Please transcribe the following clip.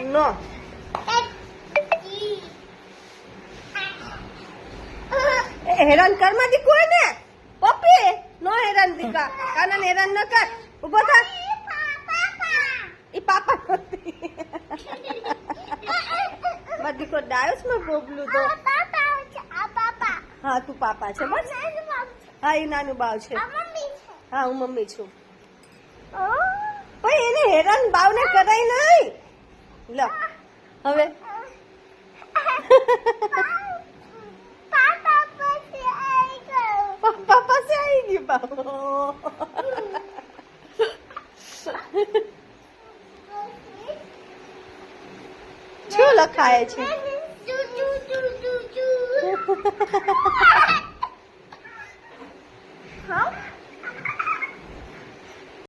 નો હેરાન કરમાં દીકુ ને પપ્પી નો હેરાન દીકા કાના હેરાન ન કર ઉભો થા ઈ પાપા મારો દીકરો ડાયસ માં બોબલું તો હા તું પાપા છે બસ હા એ નાનું બાવ છે હા હું મમ્મી છું પણ એને હેરાન બાવને કરાય નહીં લો હવે પાપા પાસે આવી ગયું બાવ શું લખાય છે Huh?